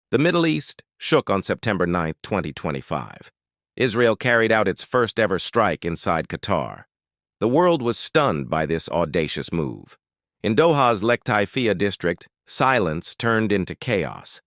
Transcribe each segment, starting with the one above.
The Middle East shook on September 9, 2025. Israel carried out its first-ever strike inside Qatar. The world was stunned by this audacious move. In Doha's Leqtaifiya district, silence turned into chaos.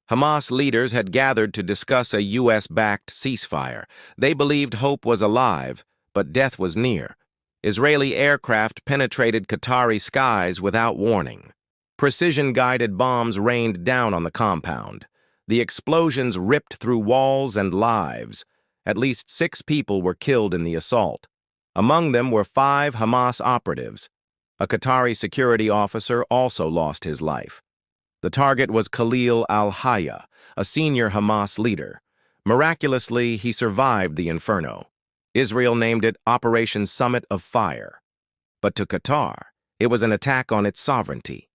Hamas leaders had gathered to discuss a U.S.-backed ceasefire. They believed hope was alive, but death was near. Israeli aircraft penetrated Qatari skies without warning. Precision-guided bombs rained down on the compound. The explosions ripped through walls and lives. At least 6 people were killed in the assault. Among them were 5 Hamas operatives. A Qatari security officer also lost his life. The target was Khalil al-Hayya, a senior Hamas leader. Miraculously, he survived the inferno. Israel named it Operation Summit of Fire. But to Qatar, it was an attack on its sovereignty.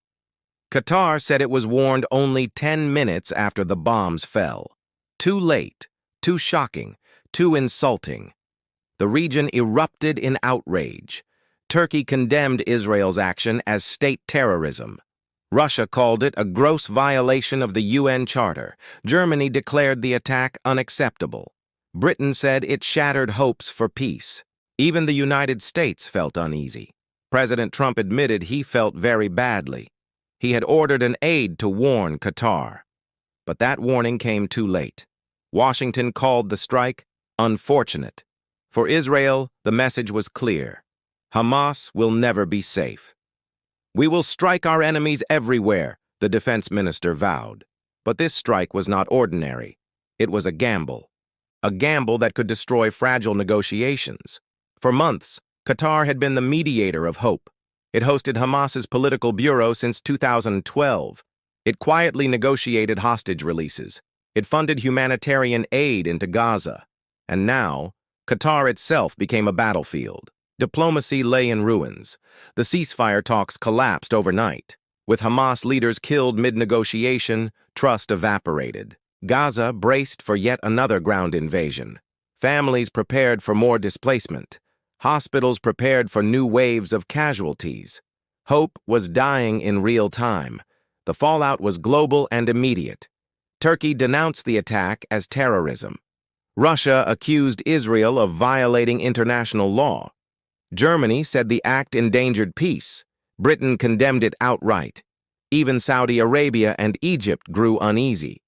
Qatar said it was warned only 10 minutes after the bombs fell. Too late, too shocking, too insulting. The region erupted in outrage. Turkey condemned Israel's action as state terrorism. Russia called it a gross violation of the UN Charter. Germany declared the attack unacceptable. Britain said it shattered hopes for peace. Even the United States felt uneasy. President Trump admitted he felt very badly. He had ordered an aide to warn Qatar. But that warning came too late. Washington called the strike unfortunate. For Israel, the message was clear. Hamas will never be safe. "We will strike our enemies everywhere," the defense minister vowed. But this strike was not ordinary. It was a gamble that could destroy fragile negotiations. For months, Qatar had been the mediator of hope. It hosted Hamas's political bureau since 2012. It quietly negotiated hostage releases. It funded humanitarian aid into Gaza. And now, Qatar itself became a battlefield. Diplomacy lay in ruins. The ceasefire talks collapsed overnight. With Hamas leaders killed mid-negotiation, trust evaporated. Gaza braced for yet another ground invasion. Families prepared for more displacement. Hospitals prepared for new waves of casualties. Hope was dying in real time. The fallout was global and immediate. Turkey denounced the attack as terrorism. Russia accused Israel of violating international law. Germany said the act endangered peace. Britain condemned it outright. Even Saudi Arabia and Egypt grew uneasy.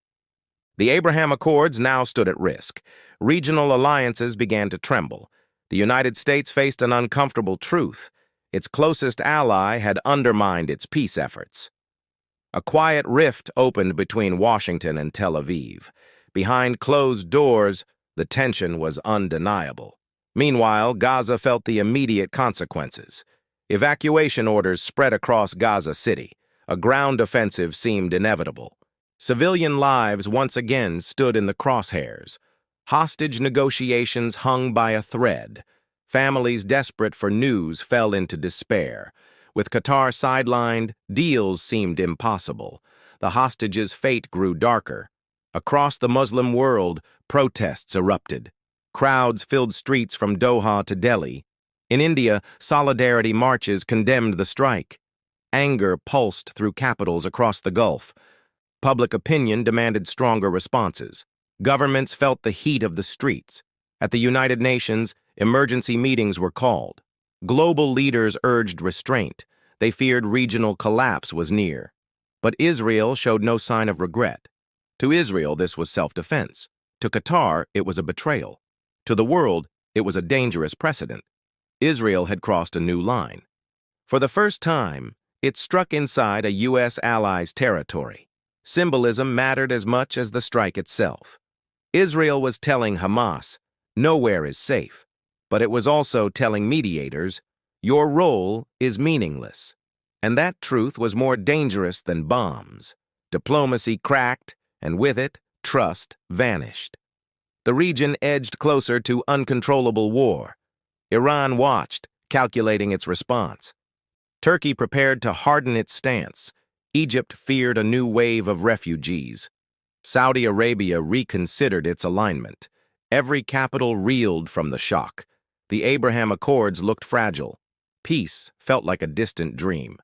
The Abraham Accords now stood at risk. Regional alliances began to tremble. The United States faced an uncomfortable truth. Its closest ally had undermined its peace efforts. A quiet rift opened between Washington and Tel Aviv. Behind closed doors, the tension was undeniable. Meanwhile, Gaza felt the immediate consequences. Evacuation orders spread across Gaza City. A ground offensive seemed inevitable. Civilian lives once again stood in the crosshairs. Hostage negotiations hung by a thread. Families desperate for news fell into despair. With Qatar sidelined, deals seemed impossible. The hostages' fate grew darker. Across the Muslim world, protests erupted. Crowds filled streets from Doha to Delhi. In India, solidarity marches condemned the strike. Anger pulsed through capitals across the Gulf. Public opinion demanded stronger responses. Governments felt the heat of the streets. At the United Nations, emergency meetings were called. Global leaders urged restraint. They feared regional collapse was near. But Israel showed no sign of regret. To Israel, this was self-defense. To Qatar, it was a betrayal. To the world, it was a dangerous precedent. Israel had crossed a new line. For the first time, it struck inside a U.S. ally's territory. Symbolism mattered as much as the strike itself. Israel was telling Hamas, nowhere is safe, but it was also telling mediators, your role is meaningless. And that truth was more dangerous than bombs. Diplomacy cracked, and with it, trust vanished. The region edged closer to uncontrollable war. Iran watched, calculating its response. Turkey prepared to harden its stance. Egypt feared a new wave of refugees. Saudi Arabia reconsidered its alignment. Every capital reeled from the shock. The Abraham Accords looked fragile. Peace felt like a distant dream.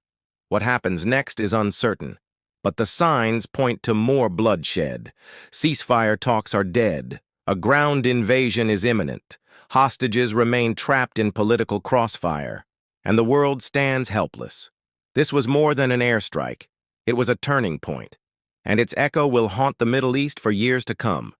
What happens next is uncertain. But the signs point to more bloodshed. Ceasefire talks are dead. A ground invasion is imminent. Hostages remain trapped in political crossfire. And the world stands helpless. This was more than an airstrike. It was a turning point. And its echo will haunt the Middle East for years to come.